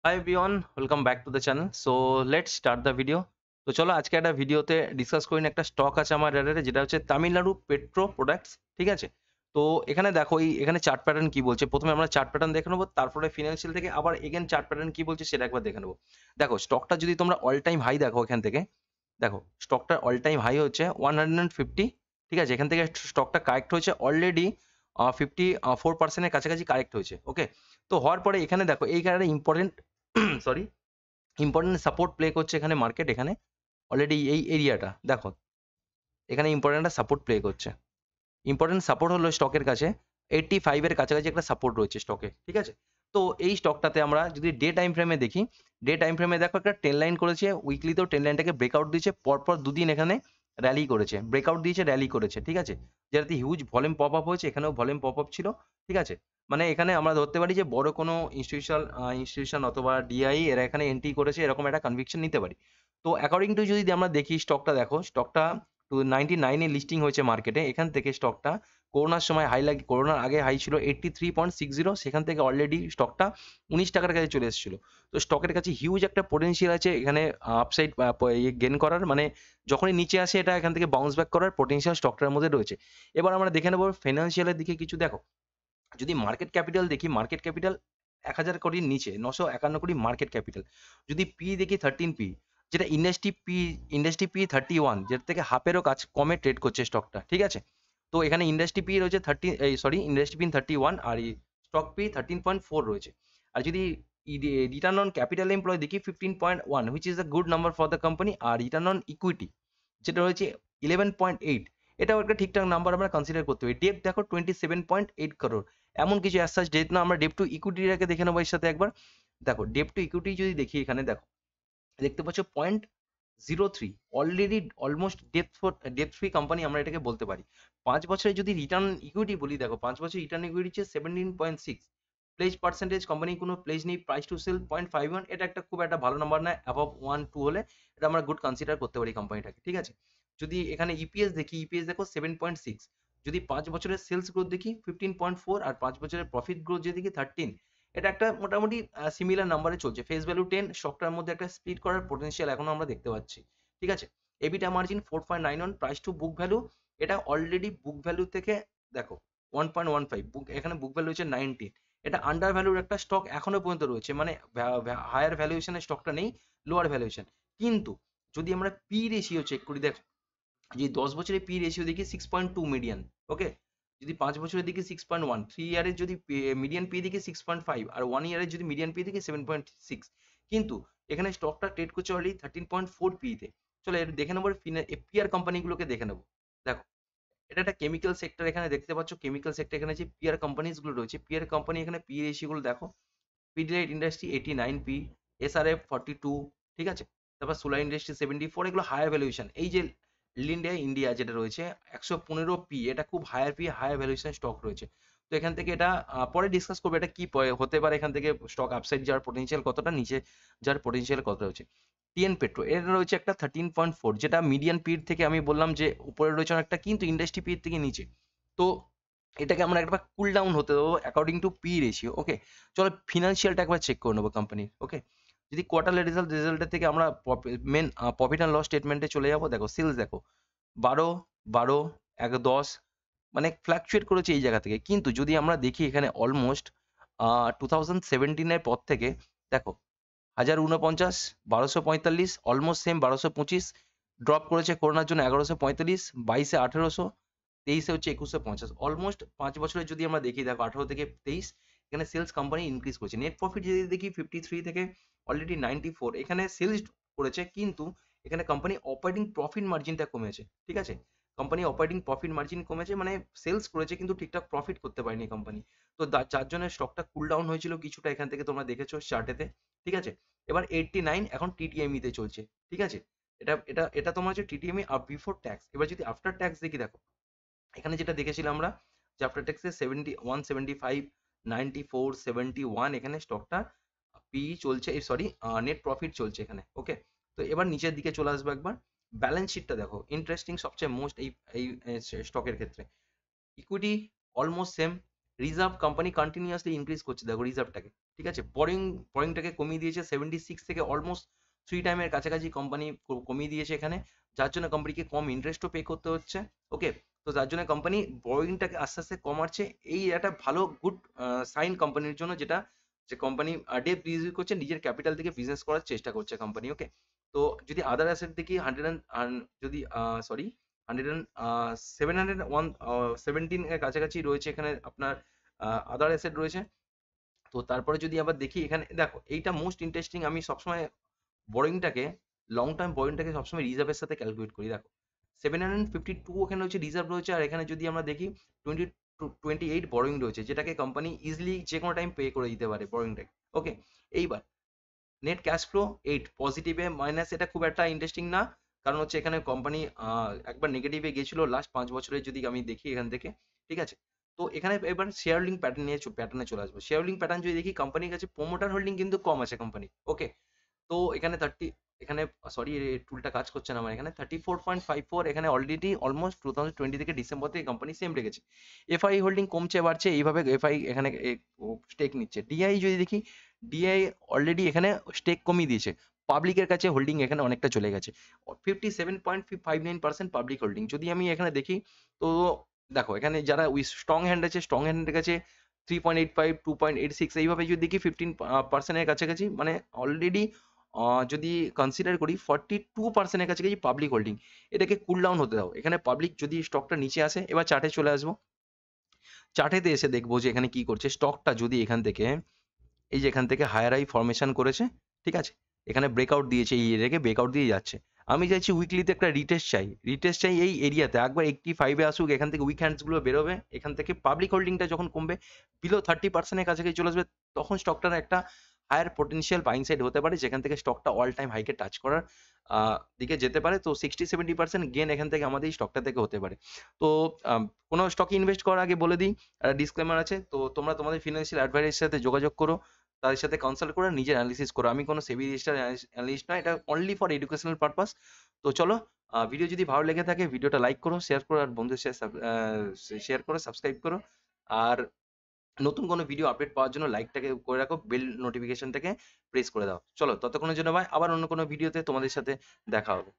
Hi everyone, welcome back to the channel. So let's start the video. তো চলো আজকে একটা ভিডিওতে ডিসকাস করি একটা স্টক আছে আমার রেডারে যেটা হচ্ছে তামিলনাড়ু পেট্রো প্রোডাক্টস, ঠিক আছে? তো এখানে দেখো এখানে চার্ট প্যাটার্ন কি বলছে। প্রথমে আমরা চার্ট প্যাটার্ন দেখে নেবো, তারপরে ফিনান্সিয়াল থেকে আবার এগেন চার্ট প্যাটার্ন কি বলছে সেটা একবার দেখে নেবো। দেখো স্টকটা যদি তোমরা অল টাইম হাই দেখো, এখান থেকে দেখো স্টকটার অল টাইম হাই হচ্ছে 150, ঠিক আছে? এখান থেকে স্টকটা কারেক্ট হয়েছে অলরেডি 54% কাছাকাছি কারেক্ট হয়েছে, ওকে? তো হওয়ার পরে এখানে দেখো এই কারণে important sorry important support play করছে এখানে মার্কেট। এখানে অলরেডি এই এরিয়াটা দেখো, এখানে ইম্পর্টেন্ট সাপোর্ট প্লে করছে। ইম্পর্টেন্ট সাপোর্ট হলো স্টকের কাছে 85 এর কাছাকাছি একটা সাপোর্ট রয়েছে স্টকে, ঠিক আছে? তো এই স্টকটাতে আমরা যদি ডে টাইম ফ্রেমে দেখি, ডে টাইম ফ্রেমে দেখো একটা ট্রেন লাইন করেছে, উইকলিতেও ট্রেন লাইনটাকে ব্রেকআউট দিয়েছে, পরপর দুদিন এখানে র্যালি করেছে, ব্রেকআউট দিয়েছে, র্যালি করেছে, ঠিক আছে? যেটাতে হিউজ ভলিউম পপ আপ হয়েছে, এখানেও ভলিউম পপ আপ ছিল, ঠিক আছে? মানে এখানে আমরা ধরতে পারি যে বড় কোনো ইনস্টিটিউশন অথবা ডিআই এরা এখানে এন্ট্রি করেছে, এরকম একটা কনভিকশন নিতে পারি। তো অ্যাকর্ডিং টু যদি আমরা দেখি স্টকটা, দেখো স্টকটা 99 এ লিস্টিং হয়েছে মার্কেটে। এখান থেকে স্টকটা করোনার সময় হাই লাগে, করোনার আগে হাই ছিল 83.60, সেখান থেকে অলরেডি স্টকটা 19 টাকার কাছে চলে এসেছিল। তো স্টকের কাছে হিউজ একটা পোটেনশিয়াল আছে এখানে আপসাইড গেন করার, মানে যখনই নিচে আসে এটা এখান থেকে বাউন্স ব্যাক করার পোটেনশিয়াল স্টকটার মধ্যে রয়েছে। এবার আমরা দেখে নেব ফিনান্সিয়ালের দিকে কিছু। দেখো যদি মার্কেট ক্যাপিটাল দেখি, মার্কেট ক্যাপিটাল 1000 কোটির নিচে, 951 কোটি মার্কেট ক্যাপিটাল। যদি পি দেখি 13 পি, যেটা ইন্ডাস্ট্রি পি 31, যেটা থেকে হাফেরও কাজ কমে ট্রেড করছে স্টকটা, ঠিক আছে? তো এখানে ইন্ডাস্ট্রি পি রয়েছে ইন্ডাস্ট্রি পি 31 আর স্টক পি 13.4 রয়েছে। আর যদি রিটার্ন অন ক্যাপিটাল এমপ্লয় দেখি 15.1, which is a good number for the company. আর রিটার্ন অন ইকুইটি যেটা রয়েছে 11.8, এটাও একটা ঠিকঠাক নাম্বার আমরা কনসিডার করতে পারি। ডেপ দেখো 27.8 করোড়, এমন কিছু অ্যাজ সাচ ডেট না। আমরা ডেপ টু ইকুইটিটাকে দেখে নেবো এর সাথে একবার। দেখো ডেপ টু ইকুইটি যদি দেখি, এখানে দেখো দেখতে পাচ্ছ 0.03, already almost dep free company আমরা এটাকে বলতে পারি। 5 বছরে যদি রিটার্ন ইকুইটি বলি, দেখো 5 বছর রিটার্ন ইকুইটি হচ্ছে 17.6। প্লেজ পার্সেন্টেজ কোম্পানি কোনো প্লেজ নেই, প্রাইস টু সেল 0.51, এটা একটা খুব একটা ভালো নাম্বার না। অ্যাবভ 1-2 হলে এটা আমরা গুড কনসিডার করতে পারি কোম্পানিটাকে, ঠিক আছে? যদি এখানে ইপিএস দেখি, ইপিএস দেখো 7.6। যদি 5 বছরের সেলস গ্রোথ দেখি 15.4, আর 5 বছরের প্রফিট গ্রোথ যদি দেখি 13, এটা একটা মোটামুটি সিমিলার নাম্বারে চলছে। ফেস ভ্যালু 10, স্টকটার মধ্যে একটা স্প্লিট করার পোটেনশিয়াল এখনো আমরা দেখতে পাচ্ছি, ঠিক আছে? EBITA margin 4.91, price to book value এটা অলরেডি বুক ভ্যালু থেকে দেখো 1.15, বুক এখানে বুক ভ্যালু হচ্ছে 19। এটা আন্ডার ভ্যালুর একটা স্টক এখনো পর্যন্ত রয়েছে, মানে হায়ার ভ্যালুয়েশনের স্টকটা নেই, লোয়ার ভ্যালুয়েশন। কিন্তু যদি আমরা পি রেশিও চেক করি, দেখো যদি 10 বছরের পি রেশিও দেখি 6.2 মিডিয়ান, ওকে? যদি 5 বছরের দিকে 6.1, 3 ইয়ারের যদি মিডিয়ান পি দেখি 6.5, আর 1 ইয়ারের যদি মিডিয়ান পি দেখি 7.6। কিন্তু এখানে স্টকটা ট্রেড করছে অলরেডি 13.4 পি তে। চলো এটা দেখে নেবো, এফপিআর কোম্পানিগুলোকে দেখে নেবো। দেখো এটা একটা কেমিক্যাল সেক্টর, এখানে দেখতে পাচ্ছ কেমিক্যাল সেক্টর, এখানে যে পিআর কোম্পানিজ গুলো রয়েছে, পিআর কোম্পানি এখানে পি রেশিও গুলো দেখো। পিডিলাইট ইন্ডাস্ট্রি 89 পি, এসআরএফ 42, ঠিক আছে? তারপর সোলার ইন্ডাস্ট্রি 74, এগুলো হায়ার ভ্যালুয়েশন। এই যে লিন্ডে ইন্ডিয়া যেটা রয়েছে 115 পি, এটা খুব higher P higher valuation stock রয়েছে। তো এখান থেকে এটা পরে ডিসকাস করবো এটা কি হতে পারে, এখান থেকে স্টক আপসাইড যাওয়ার পোটেনশিয়াল কতটা, নিচে যাওয়ার পোটেনশিয়াল কতটা রয়েছে। টিএন পেট্রো এর রয়েছে একটা 13.4, যেটা মিডিয়ান পির থেকে আমি বললাম যে উপরে রয়েছে অনেকটা, কিন্তু ইন্ডাস্ট্রি পির থেকে নিচে। তো এটাকে আমরা একবার কুল ডাউন হতে দেবো অ্যাকর্ডিং টু পি রেশিও, ওকে? চলো ফিনান্সিয়ালটা একবার চেক করে নেবো কোম্পানির, ওকে? যদি কোয়ার্টারলি রেজাল্টের থেকে আমরা মেন প্রফিট অ্যান্ড লস স্টেটমেন্টে চলে যাবো। দেখো সেলস দেখো 12, 10, মানে ফ্ল্যাকচুয়েট করেছে এই জায়গা থেকে। কিন্তু যদি আমরা দেখি এখানে অলমোস্ট 2017-এর পর থেকে দেখো 1049, 1245, অলমোস্ট সেম 1225, ড্রপ করেছে করোনার জন্য 1145, 22-এ 1800, 23-এ হচ্ছে 2150। অলমোস্ট 5 বছরে যদি আমরা দেখি, দেখো 18 থেকে 23 এখানে সেলস কোম্পানি ইনক্রিজ করেছে। নেট প্রফিট যদি দেখি 53 থেকে অলরেডি 94, এখানে সেলস করেছে, কিন্তু এখানে কোম্পানি অপারেটিং প্রফিট মার্জিনটা কমেছে, ঠিক আছে? কোম্পানি অপারেটিং প্রফিট মার্জিন কমেছে, মানে সেলস করেছে কিন্তু ঠিকঠাক প্রফিট করতে পারেনি কোম্পানি। তো যার জন্য স্টকটা কুল ডাউন হয়েছিল কিছুটা, এখান থেকে তোমরা দেখেছো চার্টেতে, ঠিক আছে? এবার 89 এখন টিটিএমই তে চলছে, ঠিক আছে? এটা এটা এটা তোমার হচ্ছে টিটিএমই আর বিফোর ট্যাক্স। এবার যদি আফটার ট্যাক্স দেখি, দেখো এখানে যেটা দেখেছিলাম আমরা যে আফটার ট্যাক্সে 175, 94, 71, এখানে স্টকটা পি চলছে, সরি নেট প্রফিট চলছে এখানে, ওকে? তো এবার নিচের দিকে চলে আসবো একবার। ব্যালেন্স শিটটা দেখো ইন্টারেস্টিং সবচেয়ে মোস্ট এই স্টকের ক্ষেত্রে। Equity almost same, reserve company continuously increase করছে, দেখো রিজার্ভটাকে, ঠিক আছে। বরিংটাকে কমিয়ে দিয়েছে 76 থেকে অলমোস্ট 3 টাইমের কাছাকাছি কোম্পানি কমিয়ে দিয়েছে এখানে, যার জন্য কোম্পানিকে কম ইন্টারেস্টও পে করতে হচ্ছে। ওকে, তো যার জন্য কোম্পানি বরিংটাকে আস্তে আস্তে কমাচ্ছে। এই একটা ভালো গুড সাইন কোম্পানির জন্য, যেটা যে কোম্পানি ডেপ রিডিউস করছে, নিজের ক্যাপিটাল থেকে বিজনেস করার চেষ্টা করছে কোম্পানি। ওকে, তো যদি আদার অ্যাসেট দেখি 100 যদি সরি 717 এর কাছাকাছি রয়েছে এখানে আপনার আদার অ্যাসেট রয়েছে। তো তারপরে যদি আবার দেখি এখানে দেখো, এইটা মোস্ট ইন্টারেস্টিং, আমি সবসময় বোরিংটাকে লং টার্ম বোরিংটাকে সবসময় রিজার্ভের সাথে ক্যালকুলেট করি। দেখো 752 এখানে হচ্ছে রিজার্ভ রয়েছে, আর এখানে যদি আমরা দেখি 28 বোরিং রয়েছে, যেটাকে কোম্পানি ইজিলি যে কোনো টাইম পে করে দিতে পারে বোরিংটাকে। ওকে, এইবার নেট ক্যাশ ফ্লো 8 পজিটিভে মাইনাস, এটা খুব একটা ইন্টারেস্টিং না, কারণ হচ্ছে এখানে কোম্পানি একবার নেগেটিভে গিয়েছিল লাস্ট 5 বছরে যদি আমি দেখি এখান থেকে, ঠিক আছে। তো এখানে এবার শেয়ার হোল্ডিং প্যাটার্নে চলে আসবো। শেয়ার হোল্ডিং প্যাটার্ন যদি দেখি, কোম্পানির কাছে প্রোমোটার হোল্ডিং কিন্তু কম আছে কোম্পানি। ওকে, তো এখানে 30 এখানে সরি টুলটা কাজ করছে না আমার, এখানে 34.54 এখানে অলরেডি অলমোস্ট 2020 থেকে ডিসেম্বর থেকে কোম্পানি সেম রেখেছে। এফআই হোল্ডিং কমছে বাড়ছে, এইভাবে এফআই এখানে স্টেক নিচ্ছে। ডিআই যদি দেখি, ডিআই অলরেডি এখানে স্টেক কমিয়ে দিয়েছে, পাবলিকের কাছে হোল্ডিং এখানে অনেকটা চলে গেছে, 57.59% পাবলিক হোল্ডিং। যদি আমি এখানে দেখি, তো দেখো এখানে যারা উই স্ট্রং হ্যান্ড আছে, স্ট্রং হ্যান্ডের কাছে 3.85 2.86 এইভাবে যদি দেখি 15% এর কাছাকাছি, মানে অলরেডি যদি কনসিডার করি 42% এর কাছাকাছি পাবলিক হোল্ডিং। এটাকে কুল ডাউন হতে দাও। এখানে পাবলিক যদি স্টকটা নিচে আসে, এবার চার্টে চলে আসবো। চার্টেতে এসে দেখবো যে এখানে কি করছে স্টকটা, যদি এখান থেকে এই যে এখান থেকে হায়ার হাই ফরমেশন করেছে, ঠিক আছে, এখানে ব্রেকআউট দিয়েছে, এই এরিয়াকে ব্রেকআউট দিয়ে যাচ্ছে। আমি চাইছি উইকলিতে একটা রিটেস্ট চাই এই এরিয়াতে, একবার 85-এ আসুক, এখান থেকে উইক হ্যান্ডসগুলো বেরোবে, এখান থেকে পাবলিক হোল্ডিংটা যখন কমবে বিলো 30%-এর কাছাকাছি চলে আসবে, তখন স্টকটার একটা হায়ার পোটেনশিয়াল বাইং সাইড হতে পারে, যেখান থেকে স্টকটা অল টাইম হাইকে টাচ করার দিকে যেতে পারে। তো 60-70% গেন এখান থেকে আমাদের এই স্টকটা থেকে হতে পারে। তো কোনো স্টকে ইনভেস্ট করার আগে বলে দিই, একটা ডিসক্লেমার আছে, তো তোমরা তোমাদের ফিনান্সিয়াল অ্যাডভাইজারের সাথে যোগাযোগ করো, তাদের সাথে কনসাল্ট করে নিজের অ্যানালিসিস করো। আমি কোনো সেবি রেজিস্টার্ড অ্যানালিস্ট নয়, এটা অনলি ফর এডুকেশনাল পারপাস। তো চলো, ভিডিও যদি ভালো লেগে থাকে ভিডিওটা লাইক করো, শেয়ার করো, আর বন্ধুদের সাথে শেয়ার করো, সাবস্ক্রাইব করো। আর নতুন কোনো ভিডিও আপডেট পাওয়ার জন্য লাইকটাকে করে রাখো, বেল নোটিফিকেশনটাকে প্রেস করে দাও। চলো, ততক্ষণের জন্য বাই, আবার অন্য কোনো ভিডিওতে তোমাদের সাথে দেখা হবে।